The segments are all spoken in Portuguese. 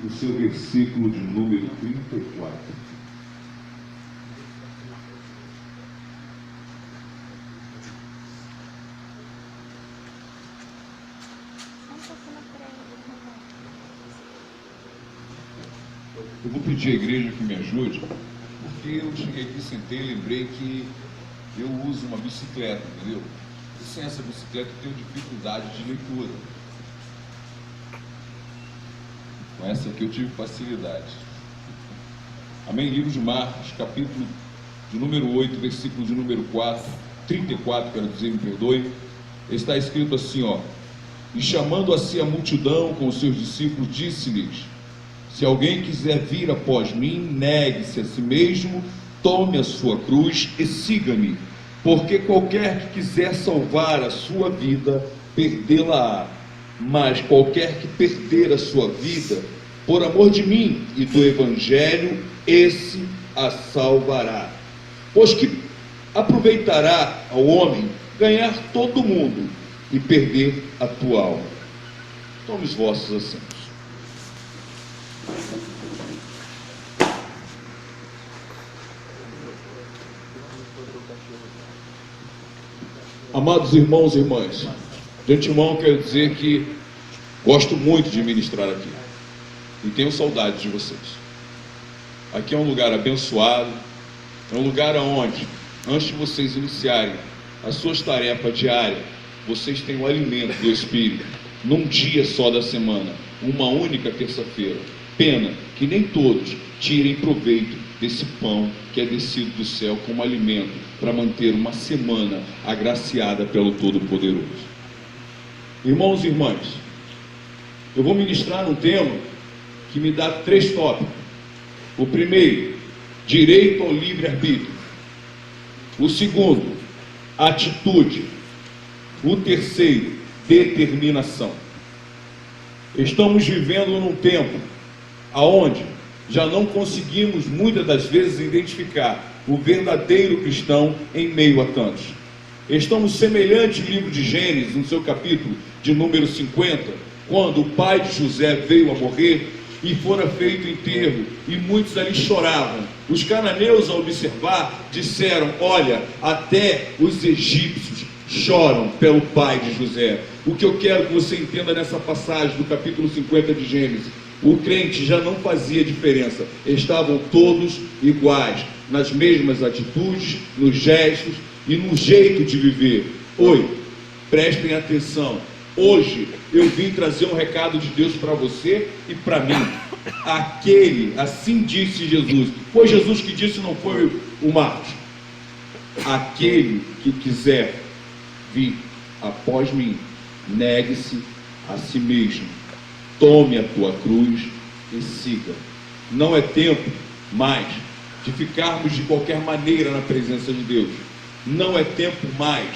o seu versículo de número 34. Eu vou pedir à igreja que me ajude, porque eu cheguei aqui, sentei e lembrei que eu uso uma bicicleta, entendeu? E sem essa bicicleta eu tenho dificuldade de leitura. Com essa aqui eu tive facilidade. Amém? Livro de Marcos, capítulo de número 8, versículo de número 34, quero dizer, me perdoe. Está escrito assim, ó: e chamando a si a multidão com os seus discípulos, disse-lhes: se alguém quiser vir após mim, negue-se a si mesmo, tome a sua cruz e siga-me. Porque qualquer que quiser salvar a sua vida, perdê-la-á. Mas qualquer que perder a sua vida, por amor de mim e do Evangelho, esse a salvará. Pois que aproveitará ao homem ganhar todo o mundo e perder a tua alma. Tome os vossos assentos. Amados irmãos e irmãs, de antemão quero dizer que gosto muito de ministrar aqui e tenho saudade de vocês. Aqui é um lugar abençoado, é um lugar onde, antes de vocês iniciarem as suas tarefas diárias, vocês têm o alimento do Espírito, num dia só da semana, uma única terça-feira. Pena que nem todos tirem proveito desse pão que é descido do céu como alimento para manter uma semana agraciada pelo Todo-Poderoso. Irmãos e irmãs, eu vou ministrar um tema que me dá 3 tópicos. O primeiro, direito ao livre-arbítrio. O segundo, atitude. O terceiro, determinação. Estamos vivendo num tempo aonde já não conseguimos muitas das vezes identificar o verdadeiro cristão em meio a tantos. Estamos semelhantes ao livro de Gênesis, no seu capítulo de número 50, quando o pai de José veio a morrer e fora feito enterro, e muitos ali choravam. Os cananeus, ao observar, disseram: olha, até os egípcios choram pelo pai de José. O que eu quero que você entenda nessa passagem do capítulo 50 de Gênesis: o crente já não fazia diferença, estavam todos iguais, nas mesmas atitudes, nos gestos e no jeito de viver. Oi, prestem atenção, hoje eu vim trazer um recado de Deus para você e para mim. Assim disse Jesus, foi Jesus que disse, não foi o Marcos: aquele que quiser vir após mim, negue-se a si mesmo, tome a tua cruz e siga. Não é tempo mais de ficarmos de qualquer maneira na presença de Deus. Não é tempo mais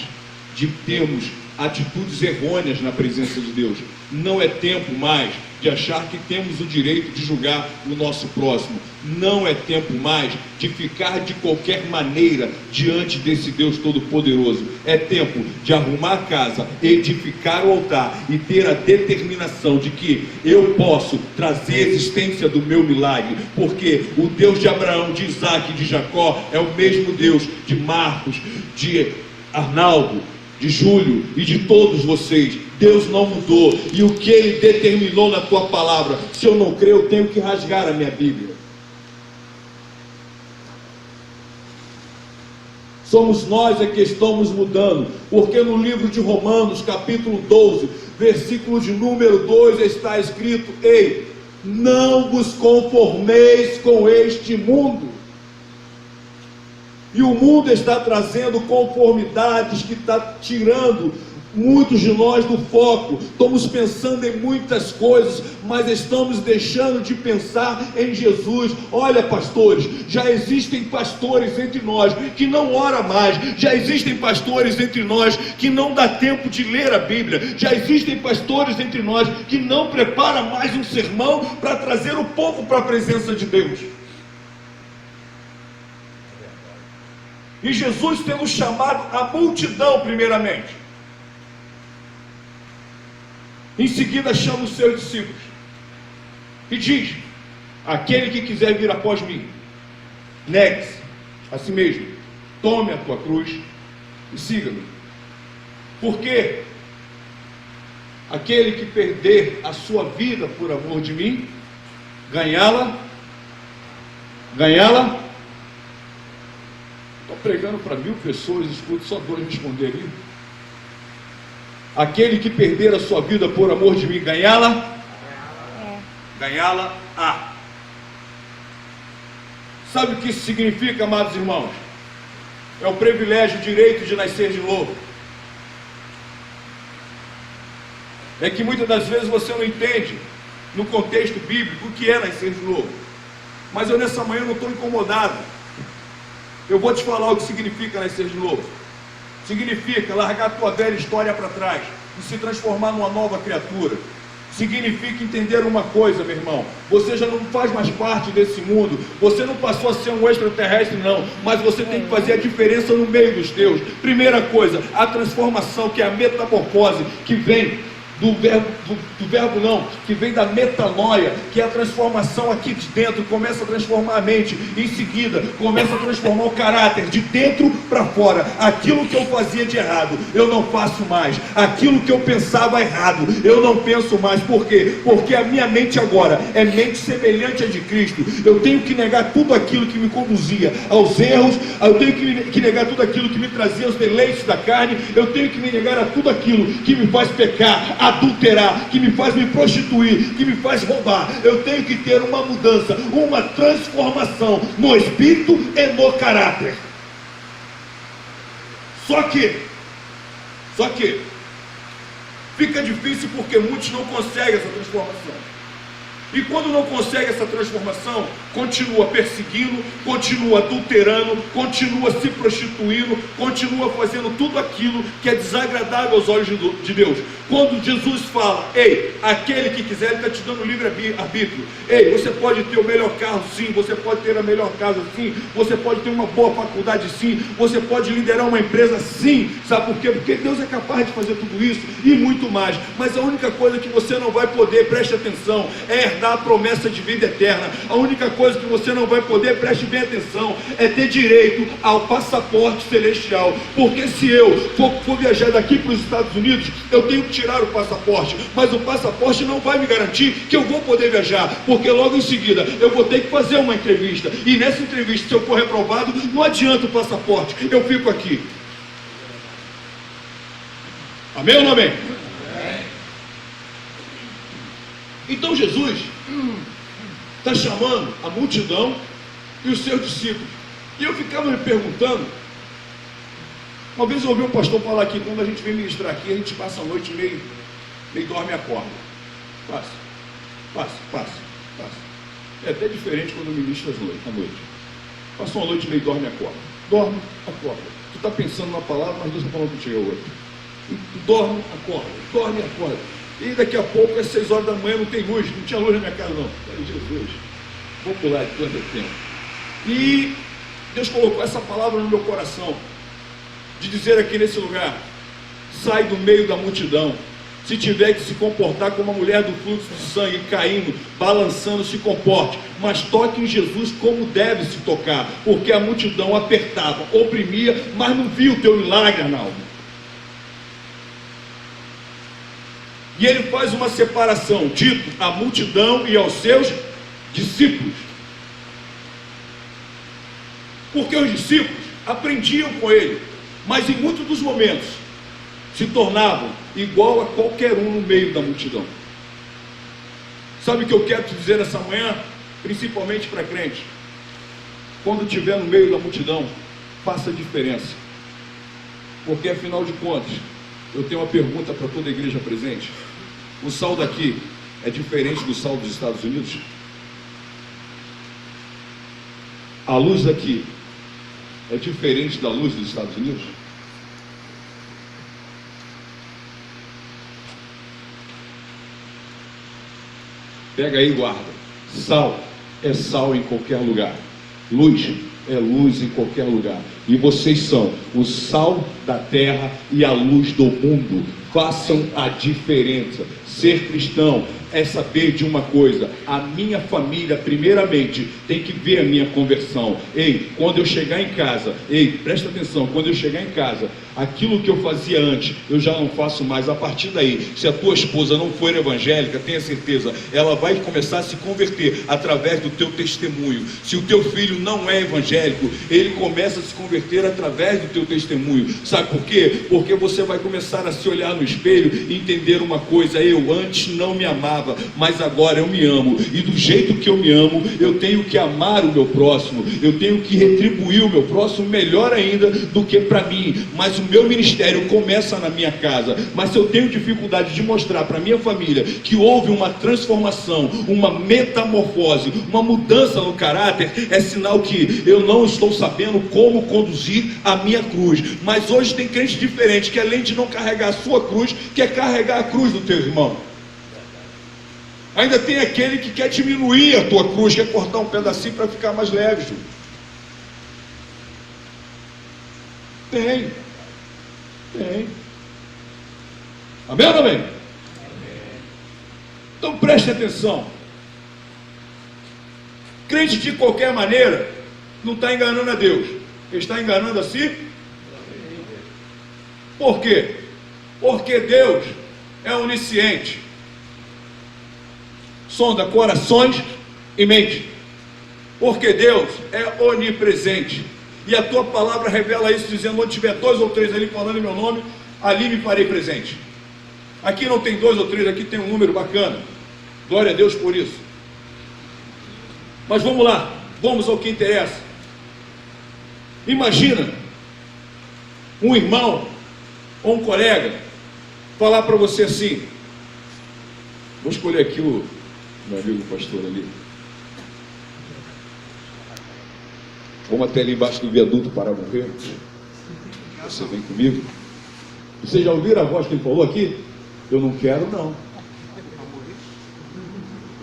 de termos atitudes errôneas na presença de Deus. Não é tempo mais de achar que temos o direito de julgar o nosso próximo. Não é tempo mais de ficar de qualquer maneira diante desse Deus Todo-Poderoso. É tempo de arrumar a casa, edificar o altar e ter a determinação de que eu posso trazer a existência do meu milagre, porque o Deus de Abraão, de Isaac e de Jacó é o mesmo Deus de Marcos, de Arnaldo, de Júlio e de todos vocês. Deus não mudou, e o que Ele determinou na tua palavra, se eu não crer, eu tenho que rasgar a minha Bíblia. Somos nós que estamos mudando, porque no livro de Romanos, capítulo 12, versículo de número 2, está escrito: ei, não vos conformeis com este mundo. E o mundo está trazendo conformidades que está tirando muitos de nós do foco. Estamos pensando em muitas coisas, mas estamos deixando de pensar em Jesus. Olha, pastores, já existem pastores entre nós que não oram mais, já existem pastores entre nós que não dá tempo de ler a Bíblia, já existem pastores entre nós que não preparam mais um sermão para trazer o povo para a presença de Deus. E Jesus tendo chamado a multidão primeiramente, em seguida chama os seus discípulos. E diz: aquele que quiser vir após mim, negue-se a si mesmo, tome a tua cruz e siga-me. Porque aquele que perder a sua vida por amor de mim, ganhá-la. Estou pregando para 1000 pessoas, escuto só 2 responder ali. Aquele que perder a sua vida por amor de mim, ganhá-la. Sabe o que isso significa, amados irmãos? É o privilégio, o direito de nascer de novo. É que muitas das vezes você não entende, no contexto bíblico, o que é nascer de novo. Mas eu nessa manhã não estou incomodado. Eu vou te falar o que significa nascer de novo. Significa largar a tua velha história para trás e se transformar numa nova criatura. Significa entender uma coisa, meu irmão: você já não faz mais parte desse mundo, você não passou a ser um extraterrestre não, mas você tem que fazer a diferença no meio dos teus. Primeira coisa, a transformação, que é a metamorfose, que vem que vem da metanoia, que é a transformação aqui de dentro. Começa a transformar a mente, em seguida começa a transformar o caráter, de dentro para fora. Aquilo que eu fazia de errado, eu não faço mais. Aquilo que eu pensava errado, eu não penso mais. Por quê? Porque a minha mente agora é mente semelhante à de Cristo. Eu tenho que negar tudo aquilo que me conduzia aos erros, eu tenho que negar tudo aquilo que me trazia os deleites da carne, eu tenho que me negar a tudo aquilo que me faz pecar, adulterar, que me faz me prostituir, que me faz roubar. Eu tenho que ter uma mudança, uma transformação no espírito e no caráter. Só que fica difícil porque muitos não conseguem essa transformação. E quando não consegue essa transformação, continua perseguindo, continua adulterando, continua se prostituindo, continua fazendo tudo aquilo que é desagradável aos olhos de Deus. Quando Jesus fala: ei, aquele que quiser, Ele está te dando livre-arbítrio. Ei, você pode ter o melhor carro sim, você pode ter a melhor casa sim, você pode ter uma boa faculdade sim, você pode liderar uma empresa sim. Sabe por quê? Porque Deus é capaz de fazer tudo isso e muito mais. Mas a única coisa que você não vai poder, preste atenção, é herdar a promessa de vida eterna. A única coisa que você não vai poder, preste bem atenção, é ter direito ao passaporte celestial. Porque se eu for viajar daqui para os Estados Unidos, eu tenho que tirar o passaporte, mas o passaporte não vai me garantir que eu vou poder viajar, porque logo em seguida eu vou ter que fazer uma entrevista, e nessa entrevista, se eu for reprovado, não adianta o passaporte, eu fico aqui. Amém ou não amém? Então Jesus está chamando a multidão e os seus discípulos. E eu ficava me perguntando, uma vez eu ouvi um pastor falar aqui: quando a gente vem ministrar aqui, a gente passa a noite meio dorme e acorda. Passa. É até diferente quando eu ministro à noite. Passa uma noite meio dorme e acorda. Dorme, acorda. Tu está pensando na palavra, mas Deus está falando contigo hoje. Dorme, acorda. E daqui a pouco, às 6 horas da manhã, não tem luz. Não tinha luz na minha casa não. Falei: Jesus, vou pular de tanto tempo. E Deus colocou essa palavra no meu coração, de dizer aqui nesse lugar: sai do meio da multidão. Se tiver que se comportar como uma mulher do fluxo de sangue, caindo, balançando, se comporte, mas toque em Jesus como deve se tocar, porque a multidão apertava, oprimia, mas não viu o teu milagre, Arnaldo. E ele faz uma separação, dito à multidão e aos seus discípulos. Porque os discípulos aprendiam com ele, mas em muitos dos momentos se tornavam igual a qualquer um no meio da multidão. Sabe o que eu quero te dizer essa manhã? Principalmente para crente: quando estiver no meio da multidão, faça a diferença. Porque afinal de contas, eu tenho uma pergunta para toda a igreja presente: o sal daqui é diferente do sal dos Estados Unidos? A luz daqui é diferente da luz dos Estados Unidos? Pega aí e guarda. Sal é sal em qualquer lugar. Luz é luz em qualquer lugar. E vocês são o sal da terra e a luz do mundo. façam a diferença. Ser cristão é saber de uma coisa: a minha família, primeiramente, tem que ver a minha conversão. Ei, quando eu chegar em casa, presta atenção, quando eu chegar em casa, aquilo que eu fazia antes, eu já não faço mais. A partir daí, se a tua esposa não for evangélica, tenha certeza, ela vai começar a se converter através do teu testemunho. Se o teu filho não é evangélico, ele começa a se converter através do teu testemunho. Sabe por quê? Porque você vai começar a se olhar no espelho e entender uma coisa: eu antes não me amava, mas agora eu me amo, e do jeito que eu me amo, eu tenho que amar o meu próximo, eu tenho que retribuir o meu próximo melhor ainda do que para mim. Mas o meu ministério começa na minha casa. Mas se eu tenho dificuldade de mostrar para minha família que houve uma transformação, uma metamorfose, uma mudança no caráter, é sinal que eu não estou sabendo como conduzir a minha cruz. Mas hoje tem crente diferente, que além de não carregar a sua cruz, quer carregar a cruz do teu irmão. Ainda tem aquele que quer diminuir a tua cruz, quer cortar um pedacinho para ficar mais leve, Júlio. Tem. Amém ou não amém? Então preste atenção. Crente de qualquer maneira não está enganando a Deus, ele está enganando a si. Por quê? Porque Deus é onisciente, sonda corações e mente. Porque Deus é onipresente, e a tua palavra revela isso, dizendo: onde tiver 2 ou 3 ali falando em meu nome, ali me farei presente. Aqui não tem 2 ou 3, aqui tem um número bacana. Glória a Deus por isso. Mas vamos lá, vamos ao que interessa. Imagina um irmão ou um colega falar para você assim: vou escolher aqui o meu amigo pastor ali, vamos até ali embaixo do viaduto para morrer. Você vem comigo? Vocês já ouviram a voz que ele falou aqui? Eu não quero, não.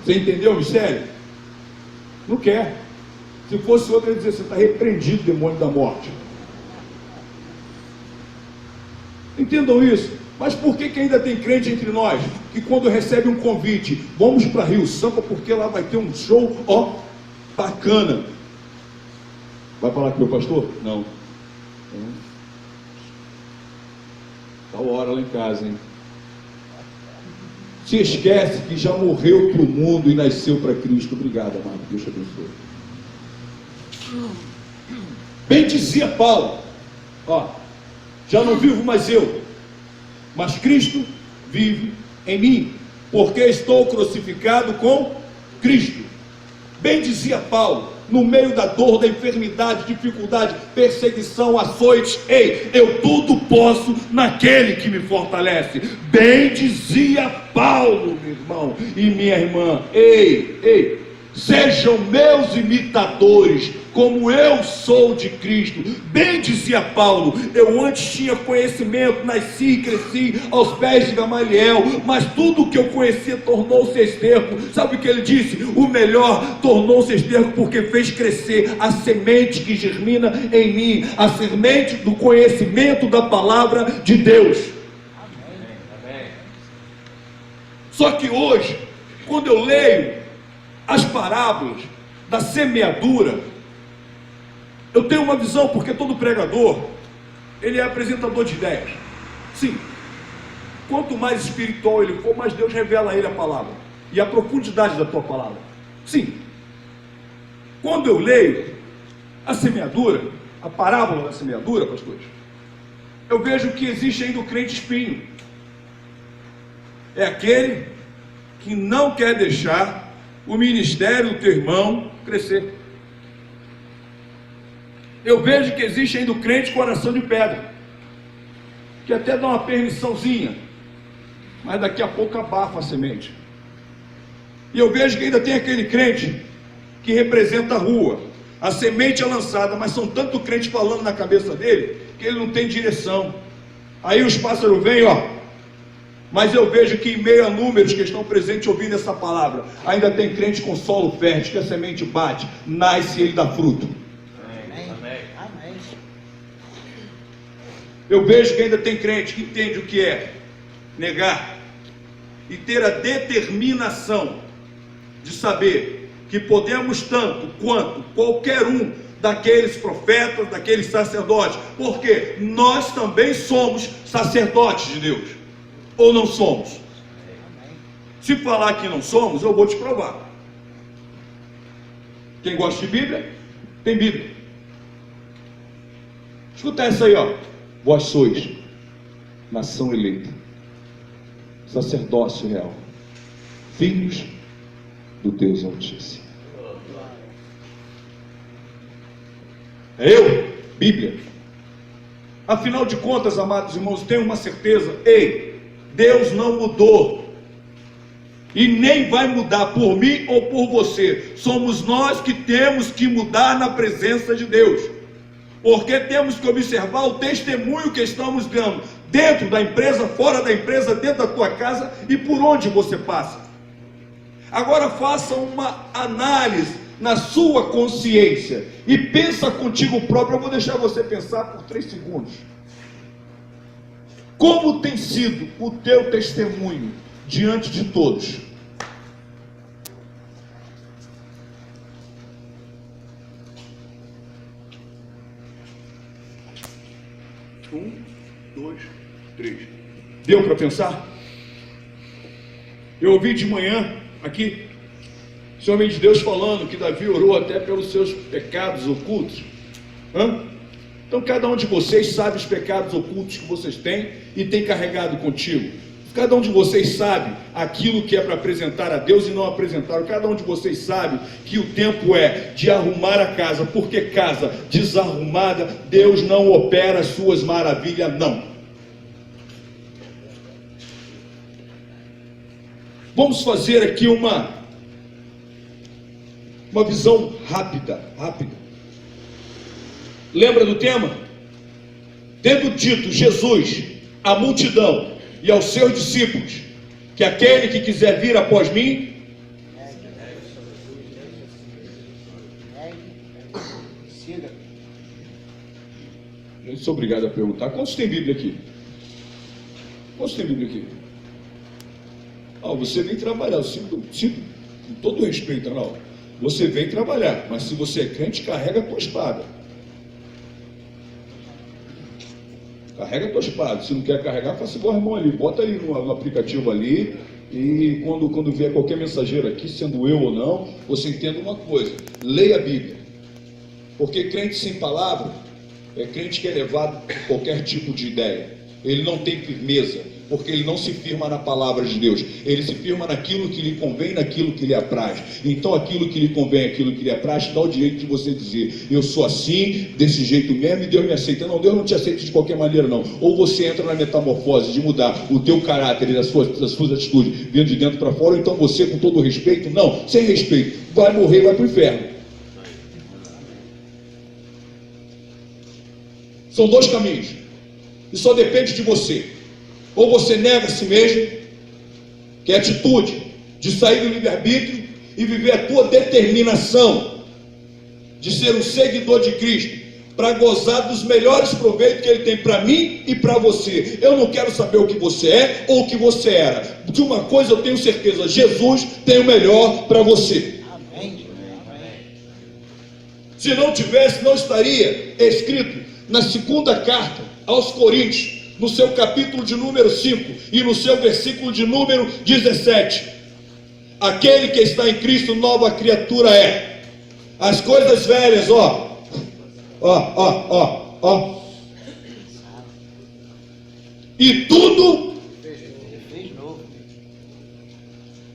Você entendeu o mistério? Não quer. Se fosse outro, ele ia dizer: você está repreendido, demônio da morte. Entendam isso. Mas por que ainda tem crente entre nós que quando recebe um convite, vamos para Rio Sampa porque lá vai ter um show, bacana, vai falar com o meu pastor? Não. Tal hora lá em casa, hein? Se esquece que já morreu para o mundo e nasceu para Cristo. Obrigado, amado. Deus te abençoe. Bem dizia Paulo: já não vivo mais eu, mas Cristo vive em mim, porque estou crucificado com Cristo. Bem dizia Paulo, no meio da dor, da enfermidade, dificuldade, perseguição, açoites: eu tudo posso naquele que me fortalece. Bem dizia Paulo, meu irmão e minha irmã: sejam meus imitadores, como eu sou de Cristo. Bem dizia Paulo: eu antes tinha conhecimento, nasci e cresci aos pés de Gamaliel, mas tudo que eu conhecia tornou-se esterco. Sabe o que ele disse? O melhor tornou-se esterco porque fez crescer a semente que germina em mim, a semente do conhecimento da palavra de Deus. Amém. Só que hoje, quando eu leio as parábolas da semeadura, eu tenho uma visão, porque todo pregador, ele é apresentador de ideias. Sim. Quanto mais espiritual ele for, mais Deus revela a ele a palavra e a profundidade da tua palavra. Sim. Quando eu leio a semeadura, a parábola da semeadura, pastores, eu vejo que existe ainda o crente espinho. É aquele que não quer deixar o ministério do teu irmão crescer. Eu vejo que existe ainda o crente coração de pedra, que até dá uma permissãozinha, mas daqui a pouco abafa a semente. E eu vejo que ainda tem aquele crente que representa a rua. A semente é lançada, mas são tanto crentes falando na cabeça dele, que ele não tem direção. Aí os pássaros vêm, Mas eu vejo que em meio a números que estão presentes ouvindo essa palavra, ainda tem crente com solo fértil, que a semente bate, nasce e ele dá fruto. Amém. Eu vejo que ainda tem crente que entende o que é negar e ter a determinação de saber que podemos tanto quanto qualquer um daqueles profetas, daqueles sacerdotes, porque nós também somos sacerdotes de Deus, ou não somos? Se falar que não somos, eu vou te provar. Quem gosta de Bíblia, tem Bíblia. Escuta essa aí, ó. Vós sois nação eleita, sacerdócio real, filhos do Deus Altíssimo. É eu, Bíblia. Afinal de contas, amados irmãos, tenho uma certeza: ei, Deus não mudou e nem vai mudar por mim ou por você. Somos nós que temos que mudar na presença de Deus, porque temos que observar o testemunho que estamos dando dentro da empresa, fora da empresa, dentro da tua casa e por onde você passa. Agora faça uma análise na sua consciência e pensa contigo próprio. Eu vou deixar você pensar por 3 segundos. Como tem sido o teu testemunho diante de todos? Um, 2, 3. Deu para pensar? Eu ouvi de manhã aqui esse homem de Deus falando que Davi orou até pelos seus pecados ocultos. Então cada um de vocês sabe os pecados ocultos que vocês têm e tem carregado contigo. Cada um de vocês sabe aquilo que é para apresentar a Deus e não apresentaram. Cada um de vocês sabe que o tempo é de arrumar a casa, porque casa desarrumada, Deus não opera as suas maravilhas, não. Vamos fazer aqui uma visão rápida. Lembra do tema? Tendo dito Jesus à multidão e aos seus discípulos que aquele que quiser vir após mim, eu sou obrigado a perguntar: quantos tem Bíblia aqui? Quantos tem Bíblia aqui? Você vem trabalhar, eu sinto com todo respeito, não. Você vem trabalhar, mas se você é crente, carrega a tua espada. Carrega a tua espada. Se não quer carregar, faça igual o irmão ali. Bota ali no aplicativo ali. E quando vier qualquer mensageiro aqui, sendo eu ou não, você entenda uma coisa: leia a Bíblia. Porque crente sem palavra é crente que é levado por qualquer tipo de ideia. Ele não tem firmeza, porque ele não se firma na palavra de Deus. Ele se firma naquilo que lhe convém, naquilo que lhe apraz. Então aquilo que lhe convém, aquilo que lhe apraz, dá o direito de você dizer: eu sou assim, desse jeito mesmo, e Deus me aceita. Não, Deus não te aceita de qualquer maneira, não. Ou você entra na metamorfose de mudar o teu caráter e das suas atitudes vindo de dentro para fora, ou então você, com todo respeito, não, sem respeito, vai morrer, vai para o inferno. São 2 caminhos, e só depende de você. Ou você nega a si mesmo, que é a atitude de sair do livre-arbítrio e viver a tua determinação de ser um seguidor de Cristo, para gozar dos melhores proveitos que Ele tem para mim e para você. Eu não quero saber o que você é ou o que você era. De uma coisa eu tenho certeza: Jesus tem o melhor para você. Amém. Se não tivesse, não estaria escrito na 2ª carta aos Coríntios, no seu capítulo de número 5 e no seu versículo de número 17: aquele que está em Cristo, nova criatura é. As coisas velhas, e tudo.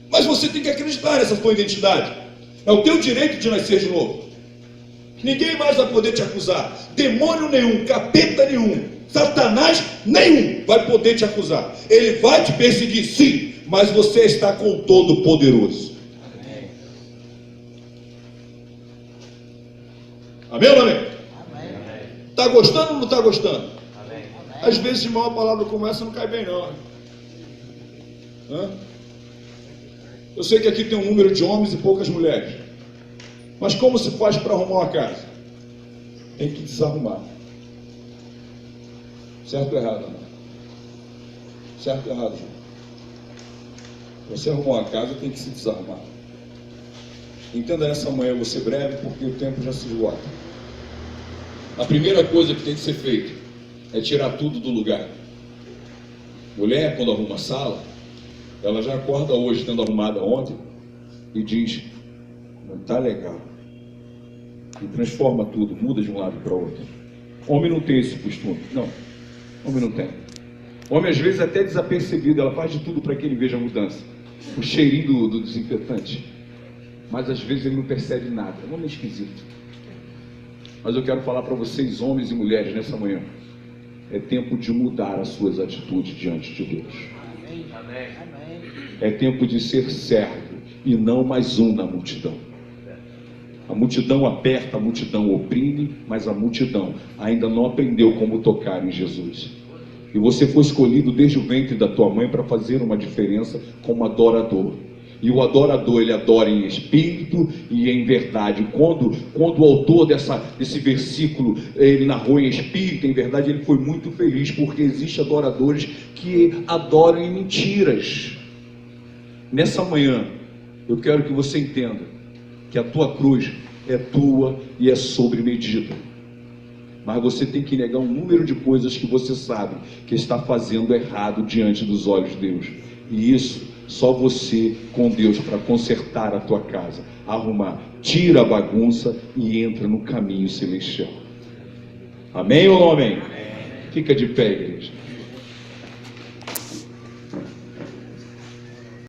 Mas você tem que acreditar nessa tua identidade. É o teu direito de nascer de novo. Ninguém mais vai poder te acusar. Demônio nenhum, capeta nenhum, Satanás nenhum vai poder te acusar. Ele vai te perseguir, sim, mas você está com o Todo-Poderoso. Amém ou não amém? Está gostando ou não está gostando? Amém. Às vezes, irmão, uma palavra como essa não cai bem, não. Eu sei que aqui tem um número de homens e poucas mulheres. Mas como se faz para arrumar uma casa? Tem que desarrumar. Certo ou errado? Não? Certo ou errado? Você arrumar uma casa, tem que se desarrumar. Entenda nessa manhã, eu vou ser breve, porque o tempo já se esgota. A primeira coisa que tem que ser feita é tirar tudo do lugar. Mulher, quando arruma a sala, ela já acorda hoje, tendo arrumado ontem, e diz: não está legal. E transforma tudo, muda de um lado para o outro. Homem não tem esse costume. Não, homem não tem. Homem às vezes até desapercebido, ela faz de tudo para que ele veja a mudança. O cheirinho do desinfetante. Mas às vezes ele não percebe nada. É um homem esquisito. Mas eu quero falar para vocês, homens e mulheres, nessa manhã. É tempo de mudar as suas atitudes diante de Deus. É tempo de ser servo e não mais um na multidão. A multidão aperta, a multidão oprime, mas a multidão ainda não aprendeu como tocar em Jesus. E você foi escolhido desde o ventre da tua mãe para fazer uma diferença como adorador. E o adorador, ele adora em espírito e em verdade. Quando o autor desse versículo, ele narrou em espírito, em verdade, ele foi muito feliz, porque existem adoradores que adoram em mentiras. Nessa manhã, eu quero que você entenda que a tua cruz é tua e é sobre medida. Mas você tem que negar um número de coisas que você sabe que está fazendo errado diante dos olhos de Deus. E isso, só você com Deus para consertar a tua casa, arrumar. Tira a bagunça e entra no caminho celestial. Amém ou não amém? Fica de pé, igreja.